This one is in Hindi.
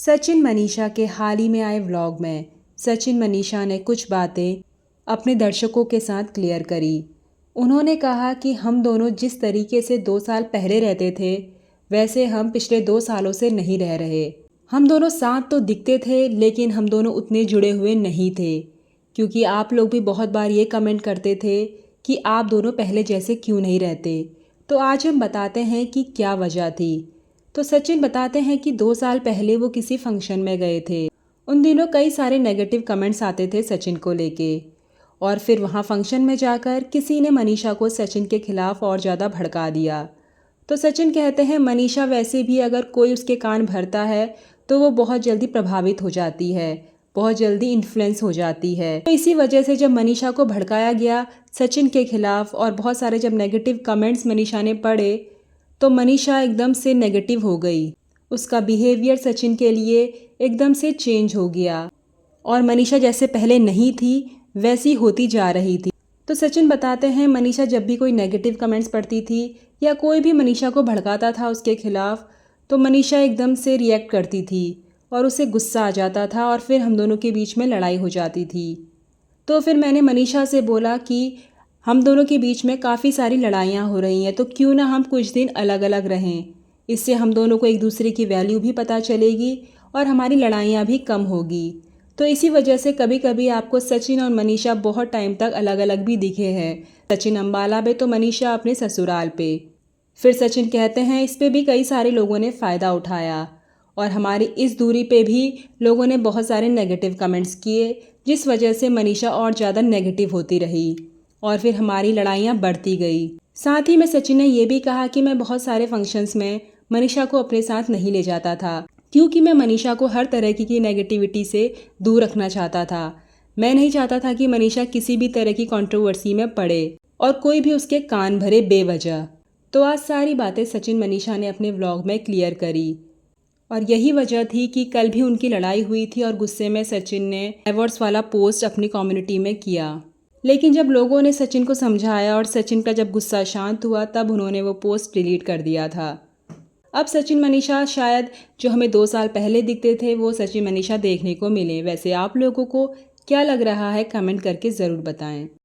सचिन मनीषा के हाल ही में आए व्लॉग में सचिन मनीषा ने कुछ बातें अपने दर्शकों के साथ क्लियर करी। उन्होंने कहा कि हम दोनों जिस तरीके से 2 साल पहले रहते थे वैसे हम पिछले 2 सालों से नहीं रह रहे। हम दोनों साथ तो दिखते थे लेकिन हम दोनों उतने जुड़े हुए नहीं थे, क्योंकि आप लोग भी बहुत बार ये कमेंट करते थे कि आप दोनों पहले जैसे क्यों नहीं रहते। तो आज हम बताते हैं कि क्या वजह थी। तो सचिन बताते हैं कि 2 साल पहले वो किसी फंक्शन में गए थे। उन दिनों कई सारे नेगेटिव कमेंट्स आते थे सचिन को लेके, और फिर वहाँ फंक्शन में जाकर किसी ने मनीषा को सचिन के खिलाफ और ज़्यादा भड़का दिया। तो सचिन कहते हैं मनीषा वैसे भी अगर कोई उसके कान भरता है तो वो बहुत जल्दी प्रभावित हो जाती है, बहुत जल्दी इन्फ्लुएंस हो जाती है। तो इसी वजह से जब मनीषा को भड़काया गया सचिन के खिलाफ और बहुत सारे जब नेगेटिव कमेंट्स मनीषा ने पढ़े तो मनीषा एकदम से नेगेटिव हो गई। उसका बिहेवियर सचिन के लिए एकदम से चेंज हो गया और मनीषा जैसे पहले नहीं थी वैसी होती जा रही थी। तो सचिन बताते हैं मनीषा जब भी कोई नेगेटिव कमेंट्स पढ़ती थी या कोई भी मनीषा को भड़काता था उसके खिलाफ तो मनीषा एकदम से रिएक्ट करती थी और उसे गुस्सा आ जाता था और फिर हम दोनों के बीच में लड़ाई हो जाती थी। तो फिर मैंने मनीषा से बोला कि हम दोनों के बीच में काफ़ी सारी लड़ाइयाँ हो रही हैं, तो क्यों ना हम कुछ दिन अलग अलग रहें। इससे हम दोनों को एक दूसरे की वैल्यू भी पता चलेगी और हमारी लड़ाइयाँ भी कम होगी। तो इसी वजह से कभी कभी आपको सचिन और मनीषा बहुत टाइम तक अलग अलग भी दिखे हैं। सचिन अम्बाला पे तो मनीषा अपने ससुराल पे। फिर सचिन कहते हैं इस पे भी कई सारे लोगों ने फ़ायदा उठाया और हमारी इस दूरी पे भी लोगों ने बहुत सारे नेगेटिव कमेंट्स किए, जिस वजह से मनीषा और ज़्यादा नेगेटिव होती रही और फिर हमारी लड़ाइयाँ बढ़ती गई। साथ ही में सचिन ने यह भी कहा कि मैं बहुत सारे फंक्शंस में मनीषा को अपने साथ नहीं ले जाता था, क्योंकि मैं मनीषा को हर तरह की नेगेटिविटी से दूर रखना चाहता था। मैं नहीं चाहता था कि मनीषा किसी भी तरह की कंट्रोवर्सी में पड़े और कोई भी उसके कान भरे बेवजह। तो आज सारी बातें सचिन मनीषा ने अपने व्लॉग में क्लियर करी और यही वजह थी कि कल भी उनकी लड़ाई हुई थी और गुस्से में सचिन ने डाइवोर्स वाला पोस्ट अपनी कम्युनिटी में किया। लेकिन जब लोगों ने सचिन को समझाया और सचिन का जब गुस्सा शांत हुआ तब उन्होंने वो पोस्ट डिलीट कर दिया था। अब सचिन मनीषा शायद जो हमें 2 साल पहले दिखते थे वो सचिन मनीषा देखने को मिले। वैसे आप लोगों को क्या लग रहा है कमेंट करके ज़रूर बताएं।